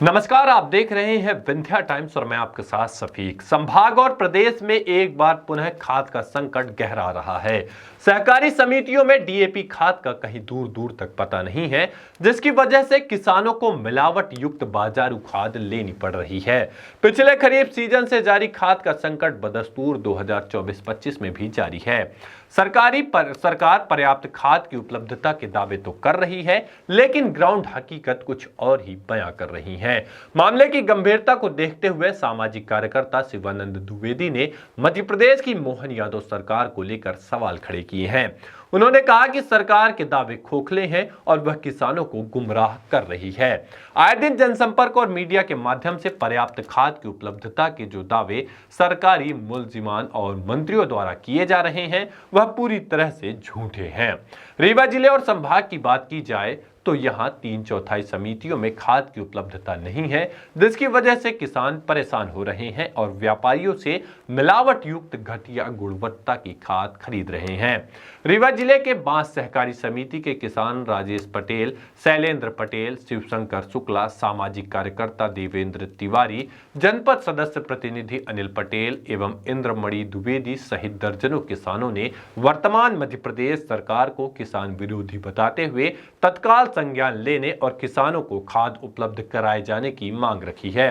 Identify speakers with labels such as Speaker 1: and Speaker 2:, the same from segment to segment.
Speaker 1: नमस्कार, आप देख रहे हैं विंध्या टाइम्स और मैं आपके साथ सफीक। संभाग और प्रदेश में एक बार पुनः खाद का संकट गहरा रहा है। सहकारी समितियों में डीएपी खाद का कहीं दूर दूर तक पता नहीं है, जिसकी वजह से किसानों को मिलावट युक्त बाजारू खाद लेनी पड़ रही है। पिछले खरीफ सीजन से जारी खाद का संकट बदस्तूर 2024-25 में भी जारी है। सरकार पर्याप्त खाद की उपलब्धता के दावे तो कर रही है, लेकिन ग्राउंड हकीकत कुछ और ही बयां कर रही है। मामले की गंभीरता को देखते हुए सामाजिक कार्यकर्ता शिवानंद द्विवेदी ने मध्य प्रदेश की मोहन यादव सरकार को लेकर सवाल खड़े किए हैं। उन्होंने कहा कि सरकार के दावे खोखले हैं और वह किसानों को गुमराह कर रही है। आए दिन जनसंपर्क और मीडिया के माध्यम से पर्याप्त खाद की उपलब्धता के जो दावे सरकारी मुलजिमान और मंत्रियों द्वारा किए जा रहे हैं, वह पूरी तरह से झूठे हैं। रीवा जिले और संभाग की बात की जाए तो यहां 3/4 समितियों में खाद की उपलब्धता नहीं है, जिसकी वजह से किसान परेशान हो रहे हैं और व्यापारियों से मिलावट युक्त घटिया गुणवत्ता की खाद खरीद रहे हैं। रीवा जिले के बांस सहकारी समिति के किसान राजेश पटेल, शैलेंद्र पटेल, शिवशंकर शुक्ला, सामाजिक कार्यकर्ता देवेंद्र तिवारी, जनपद सदस्य प्रतिनिधि अनिल पटेल एवं इंद्रमणि द्विवेदी सहित दर्जनों किसानों ने वर्तमान मध्य प्रदेश सरकार को किसान विरोधी बताते हुए तत्काल संज्ञान लेने और किसानों को खाद उपलब्ध कराए जाने की मांग रखी है।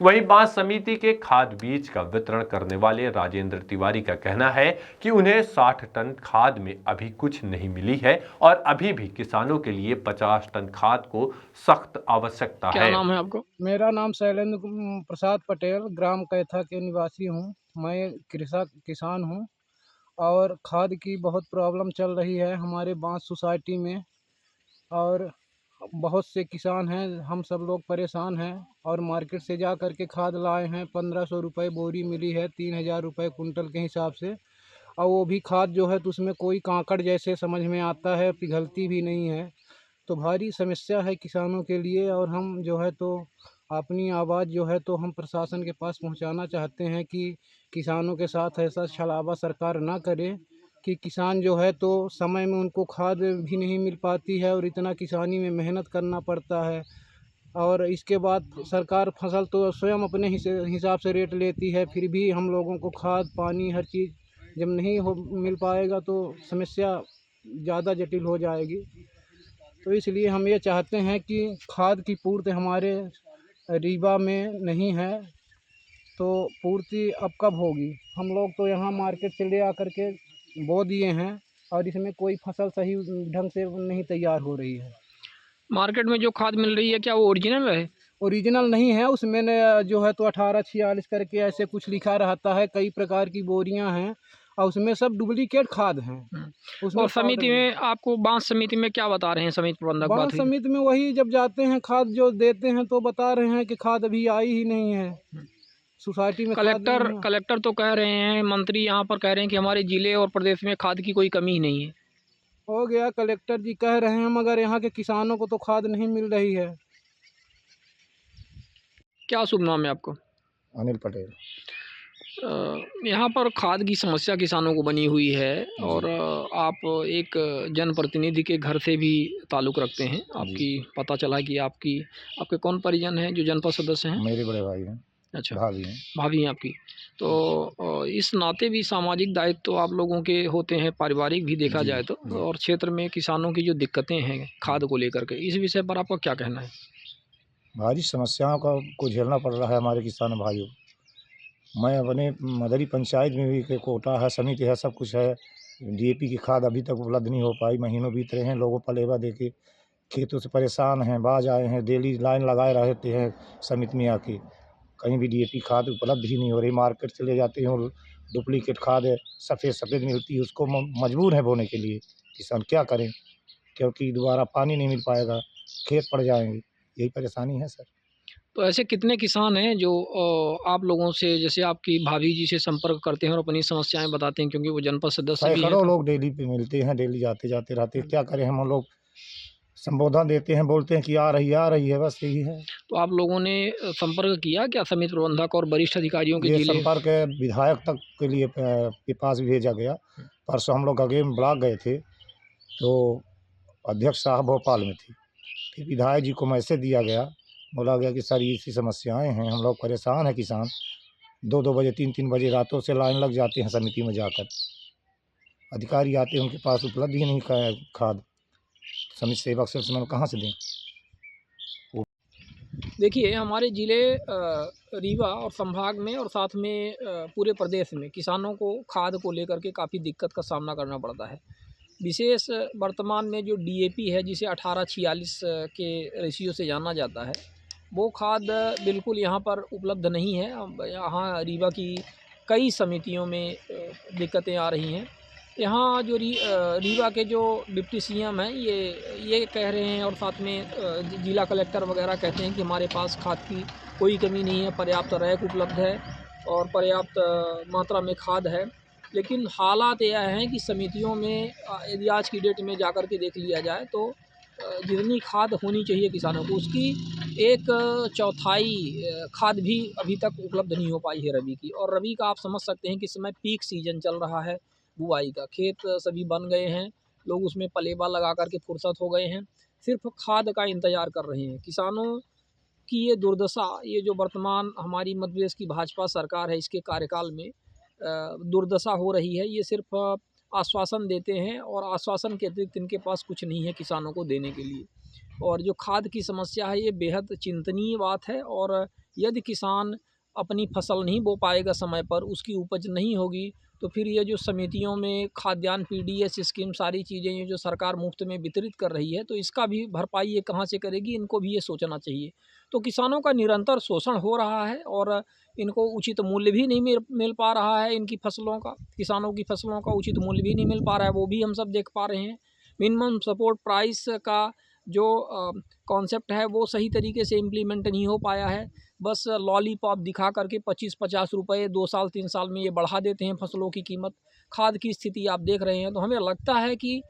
Speaker 1: वहीं बांस समिति के खाद बीज का वितरण करने वाले राजेंद्र तिवारी का कहना है कि उन्हें 60 टन खाद में अभी कुछ नहीं मिली है और अभी भी किसानों के लिए 50 टन खाद को सख्त आवश्यकता है।
Speaker 2: क्या नाम है आपको?
Speaker 3: मेरा नाम शैलेंद्र प्रसाद पटेल, ग्राम कैथा के निवासी हूँ। मैं किसान हूँ और खाद की बहुत प्रॉब्लम चल रही है हमारे बांस सोसाइटी में और बहुत से किसान हैं, हम सब लोग परेशान हैं और मार्केट से जा कर के खाद लाए हैं। 1500 रुपये बोरी मिली है, 3000 रुपये कुंटल के हिसाब से। और वो भी खाद जो है तो उसमें कोई कांकड़ जैसे समझ में आता है, पिघलती भी नहीं है। तो भारी समस्या है किसानों के लिए और हम जो है तो अपनी आवाज़ जो है तो हम प्रशासन के पास पहुंचाना चाहते हैं कि किसानों के साथ ऐसा छलावा सरकार ना करे कि किसान जो है तो समय में उनको खाद भी नहीं मिल पाती है और इतना किसानी में मेहनत करना पड़ता है। और इसके बाद सरकार फसल तो स्वयं अपने हिसाब से रेट लेती है, फिर भी हम लोगों को खाद पानी हर चीज़ जब नहीं मिल पाएगा तो समस्या ज़्यादा जटिल हो जाएगी। तो इसलिए हम ये चाहते हैं कि खाद की पूर्ति हमारे रीवा में नहीं है, तो पूर्ति अब कब होगी? हम लोग तो यहाँ मार्केट से ले आकर के बो दिए हैं और इसमें कोई फसल सही ढंग से नहीं तैयार हो रही है।
Speaker 2: मार्केट में जो खाद मिल रही है क्या वो ओरिजिनल है?
Speaker 3: ओरिजिनल नहीं है, उसमें जो है तो 1846 करके ऐसे कुछ लिखा रहता है। कई प्रकार की बोरियां हैं और उसमें सब डुप्लीकेट खाद हैं। उसमें
Speaker 2: और समिति में आपको बांस समिति में क्या बता रहे हैं समिति प्रबंधक? बात
Speaker 3: बांस
Speaker 2: हुई
Speaker 3: समिति में वही जब जाते हैं खाद जो देते हैं तो बता रहे हैं कि खाद अभी आई ही नहीं है सोसाइटी में।
Speaker 2: कलेक्टर तो कह रहे हैं, मंत्री यहाँ पर कह रहे हैं कि हमारे जिले और प्रदेश में खाद की कोई कमी ही नहीं है।
Speaker 3: हो गया, कलेक्टर जी कह रहे हैं मगर यहाँ के किसानों को तो खाद नहीं मिल रही है।
Speaker 2: क्या शुभ नाम है आपको?
Speaker 4: अनिल पटेल।
Speaker 2: यहाँ पर खाद की समस्या किसानों को बनी हुई है और आप एक जनप्रतिनिधि के घर से भी ताल्लुक़ रखते हैं। आपकी पता चला कि आपके कौन परिजन हैं जो जनपद सदस्य हैं?
Speaker 4: मेरे बड़े भाई हैं।
Speaker 2: अच्छा,
Speaker 4: भाभी हैं।
Speaker 2: भाभी हैं आपकी। तो इस नाते भी सामाजिक दायित्व तो आप लोगों के होते हैं, पारिवारिक भी देखा जाए तो। और क्षेत्र में किसानों की जो दिक्कतें हैं खाद को लेकर के, इस विषय पर आपका क्या कहना है?
Speaker 4: भारी समस्याओं को झेलना पड़ रहा है हमारे किसान भाइयों। मैं अपने मदरी पंचायत में भी के कोटा है, समिति है, सब कुछ है। डीएपी की खाद अभी तक उपलब्ध नहीं हो पाई। महीनों बीत रहे हैं, लोगों पलेवा दे के खेतों से परेशान हैं, बाज आए हैं, डेली लाइन लगाए रहते हैं समिति में आके। कहीं भी डीएपी खाद उपलब्ध ही नहीं हो रही। मार्केट से ले जाते हैं और डुप्लीकेट खाद है, सफ़ेद मिलती है, उसको मजबूर है बोने के लिए। किसान क्या करें, क्योंकि दोबारा पानी नहीं मिल पाएगा, खेत पड़ जाएंगे। यही परेशानी है सर।
Speaker 2: तो ऐसे कितने किसान हैं जो आप लोगों से, जैसे आपकी भाभी जी से संपर्क करते हैं और अपनी समस्याएं बताते हैं, क्योंकि वो जनपद सदस्य भी हैं?
Speaker 4: सैकड़ों लोग डेली पे मिलते हैं, डेली जाते जाते रहते हैं। क्या करें, हम लोग संबोधन देते हैं, बोलते हैं कि आ रही है, बस यही है।
Speaker 2: तो आप लोगों ने संपर्क किया क्या समिति प्रबंधक और वरिष्ठ अधिकारियों के?
Speaker 4: ये
Speaker 2: जिले
Speaker 4: संपर्क विधायक तक के लिए के पास भेजा गया। परसों हम लोग अगेन ब्लॉक गए थे, तो अध्यक्ष साहब भोपाल में थे। फिर विधायक जी को मैसेज दिया गया, बोला गया कि सर ये ऐसी समस्याएं हैं, हम लोग परेशान हैं किसान। 2-2 बजे 3-3 बजे रातों से लाइन लग जाते हैं समिति में जाकर। अधिकारी आते हैं, उनके पास उपलब्ध ही नहीं खाद। समिति सेवक से उसमें कहाँ से दें?
Speaker 2: देखिए, हमारे ज़िले रीवा और संभाग में और साथ में पूरे प्रदेश में किसानों को खाद को लेकर के काफ़ी दिक्कत का सामना करना पड़ता है। विशेष वर्तमान में जो डीएपी है, जिसे 1846 के रेशियो से जाना जाता है, वो खाद बिल्कुल यहाँ पर उपलब्ध नहीं है। यहाँ रीवा की कई समितियों में दिक्कतें आ रही हैं। यहाँ जो रीवा के जो डिप्टी सीएम हैं, ये कह रहे हैं और साथ में जिला कलेक्टर वगैरह कहते हैं कि हमारे पास खाद की कोई कमी नहीं है, पर्याप्त रैक उपलब्ध है और पर्याप्त मात्रा में खाद है। लेकिन हालात यह हैं कि समितियों में यदि आज की डेट में जाकर के देख लिया जाए तो जितनी खाद होनी चाहिए किसानों को, उसकी 1/4 खाद भी अभी तक उपलब्ध नहीं हो पाई है रबी की। और रबी का आप समझ सकते हैं कि इस समय पीक सीजन चल रहा है बुआई का। खेत सभी बन गए हैं, लोग उसमें पलेबा लगा कर के फुर्सत हो गए हैं, सिर्फ खाद का इंतज़ार कर रहे हैं। किसानों की ये दुर्दशा, ये जो वर्तमान हमारी मध्य प्रदेश की भाजपा सरकार है, इसके कार्यकाल में दुर्दशा हो रही है। ये सिर्फ आश्वासन देते हैं और आश्वासन के अतिरिक्त इनके पास कुछ नहीं है किसानों को देने के लिए। और जो खाद की समस्या है, ये बेहद चिंतनीय बात है। और यदि किसान अपनी फसल नहीं बो पाएगा समय पर, उसकी उपज नहीं होगी, तो फिर ये जो समितियों में खाद्यान्न पीडीएस स्कीम सारी चीज़ें ये जो सरकार मुफ्त में वितरित कर रही है, तो इसका भी भरपाई ये कहाँ से करेगी, इनको भी ये सोचना चाहिए। तो किसानों का निरंतर शोषण हो रहा है और इनको उचित मूल्य भी नहीं मिल पा रहा है। इनकी फसलों का, किसानों की फसलों का उचित मूल्य भी नहीं मिल पा रहा है, वो भी हम सब देख पा रहे हैं। मिनिमम सपोर्ट प्राइस का जो कॉन्सेप्ट है, वो सही तरीके से इम्प्लीमेंट नहीं हो पाया है। बस लॉलीपॉप दिखा करके 25-50 रुपये 2 साल 3 साल में ये बढ़ा देते हैं फसलों की कीमत। खाद की स्थिति आप देख रहे हैं, तो हमें लगता है कि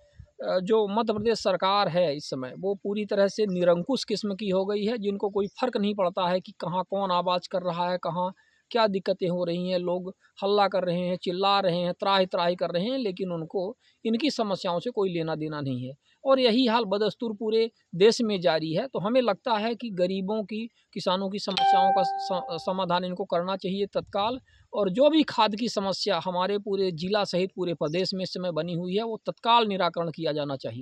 Speaker 2: जो मध्य प्रदेश सरकार है इस समय, वो पूरी तरह से निरंकुश किस्म की हो गई है, जिनको कोई फ़र्क नहीं पड़ता है कि कहाँ कौन आवाज़ कर रहा है, कहाँ क्या दिक्कतें हो रही हैं। लोग हल्ला कर रहे हैं, चिल्ला रहे हैं, त्राहि-त्राहि कर रहे हैं, लेकिन उनको इनकी समस्याओं से कोई लेना-देना नहीं है। और यही हाल बदस्तूर पूरे देश में जारी है। तो हमें लगता है कि गरीबों की, किसानों की समस्याओं का समाधान इनको करना चाहिए तत्काल। और जो भी खाद की समस्या हमारे पूरे जिला सहित पूरे प्रदेश में इस समय बनी हुई है, वो तत्काल निराकरण किया जाना चाहिए।